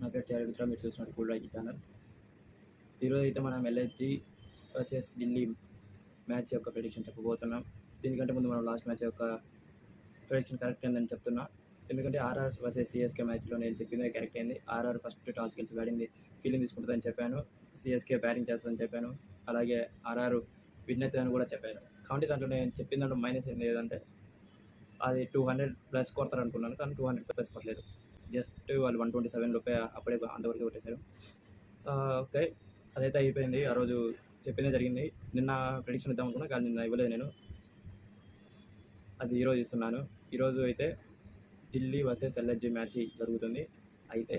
నా పేరు చారి రుద్ర. మీరు చూస్తున్నారు కూల్ రైట్ ఛానల్. ఈరోజు అయితే మనం ఎల్ఎస్జీ వర్సెస్ ఢిల్లీ మ్యాచ్ యొక్క ప్రెడిక్షన్ చెప్పబోతున్నాం. దీనికంటే ముందు మనం లాస్ట్ మ్యాచ్ యొక్క ప్రెడిక్షన్ కరెక్ట్ అయిందని చెప్తున్నా. ఎందుకంటే ఆర్ఆర్ వర్సెస్ సిఎస్కే మ్యాచ్లో నేను చెప్పింది కరెక్ట్ అయింది. ఆర్ఆర్ ఫస్ట్ టాస్ గెలిచి బ్యాటింగ్ ఫీల్డింగ్ తీసుకుంటుందని చెప్పాను. సిఎస్కే బ్యాటింగ్ చేస్తుందని చెప్పాను. అలాగే ఆర్ఆర్ విన్ అవుతుందని కూడా చెప్పాను. కాబట్టి దాంట్లో నేను చెప్పిన దాంట్లో మైనస్ ఏంటి లేదంటే అది 200+ కొడతారు అనుకున్నాను, కానీ 200+ కొట్టలేదు. జస్ట్ వాళ్ళు 127 లోపే అప్పుడే అంతవరకు కొట్టేశారు. ఓకే, అదైతే అయిపోయింది. ఆ రోజు చెప్పిందే జరిగింది. నిన్న ప్రెడిక్షన్ ఇద్దాం అనుకున్నా, కానీ నిన్న ఇవ్వలేదు నేను. అది ఈరోజు ఇస్తున్నాను. ఈరోజు అయితే ఢిల్లీ వర్సెస్ ఎల్ఎస్జీ మ్యాచ్ జరుగుతుంది. అయితే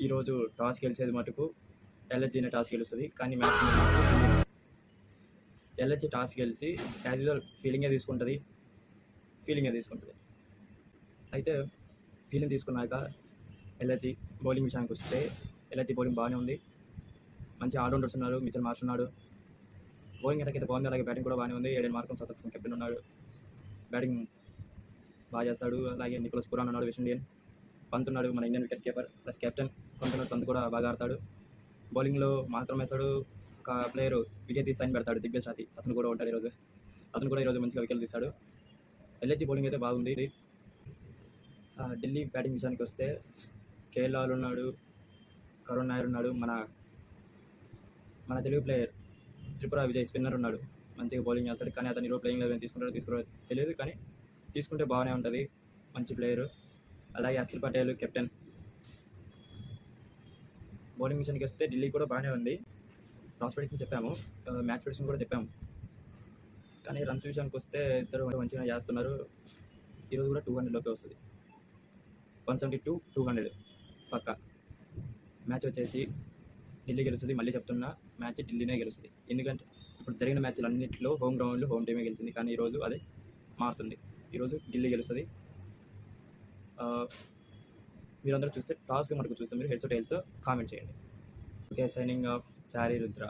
ఈరోజు టాస్ గెలిచేది మటుకు ఎల్ఎస్జీనే టాస్ గెలుస్తుంది. కానీ మ్యాచ్ ఎల్ఎస్జీ టాస్ గెలిచి యాజ్ యూజువల్ ఫీలింగే తీసుకుంటుంది. అయితే ఫీలింగ్ తీసుకున్నాక ఎల్ఎస్జీ బౌలింగ్ విషయానికి వస్తే ఎల్ఎస్జీ బౌలింగ్ బాగానే ఉంది. మంచి ఆల్రౌండర్స్ ఉన్నారు. మిచెల్ మార్ష్ ఉన్నాడు. బౌలింగ్ అటాక్ అయితే బాగుంది. అలాగే బ్యాటింగ్ కూడా బాగానే ఉంది. Aiden Markham south African captain ఉన్నాడు. బ్యాటింగ్ బాగా చేస్తాడు. అలాగే నికోలస్ పురాన్ ఉన్నాడు, వెస్ట్ ఇండియన్. పంత్ ఉన్నాడు, మన Indian wicket keeper plus captain. Pant కూడా బాగా ఆడతాడు. బౌలింగ్లో మాత్రం వేస్తాడు. ఒక ప్లేయర్ వికెట్ తీసి సైన్ పెడతాడు, దిగ్గజ్ రాతి. అతను కూడా ఉంటాడు ఈరోజు. మంచిగా వికెట్లు తీస్తాడు. ఎల్ఎస్జీ బౌలింగ్ అయితే బాగుంది. ఢిల్లీ బ్యాటింగ్ విషయానికి వస్తే కేఎల్ రాహుల్ ఉన్నాడు, కరుణ్ నాయర్ ఉన్నాడు, మన తెలుగు ప్లేయర్ త్రిపుర విజయ్ స్పిన్నర్ ఉన్నాడు. మంచిగా బౌలింగ్ చేస్తాడు. కానీ అతను ఈరోజు ప్లేయింగ్ లెవెన్ తీసుకోవడం తెలియదు, కానీ తీసుకుంటే బాగానే ఉంటుంది. మంచి ప్లేయరు. అలాగే అక్షర్ పటేల్ కెప్టెన్. బౌలింగ్ విషయానికి వస్తే ఢిల్లీ కూడా బాగానే ఉంది. టాస్ ప్రెడిక్షన్ చెప్పాము, మ్యాచ్ ప్రెడిక్షన్ కూడా చెప్పాము. కానీ రన్స్ విషయానికి వస్తే ఇద్దరు మంచిగా చేస్తున్నారు. ఈరోజు కూడా 200 లోపే వస్తుంది. 172, 200 పక్కా. మ్యాచ్ వచ్చేసి ఢిల్లీ గెలుస్తుంది. మళ్ళీ చెప్తున్నా, మ్యాచ్ ఢిల్లీనే గెలుస్తుంది. ఎందుకంటే ఇప్పుడు జరిగిన మ్యాచ్లు అన్నింటిలో హోమ్ గ్రౌండ్లో హోమ్ టీమే గెలిచింది. కానీ ఈరోజు అది మారుతుంది. ఈరోజు ఢిల్లీ గెలుస్తుంది. మీరందరూ చూస్తే టాస్గా మటుకు చూస్తే మీరు హెడ్స్ టైల్స్ కామెంట్ చేయండి. ఓకే, సైనింగ్ ఆఫ్ చారి రుద్ర.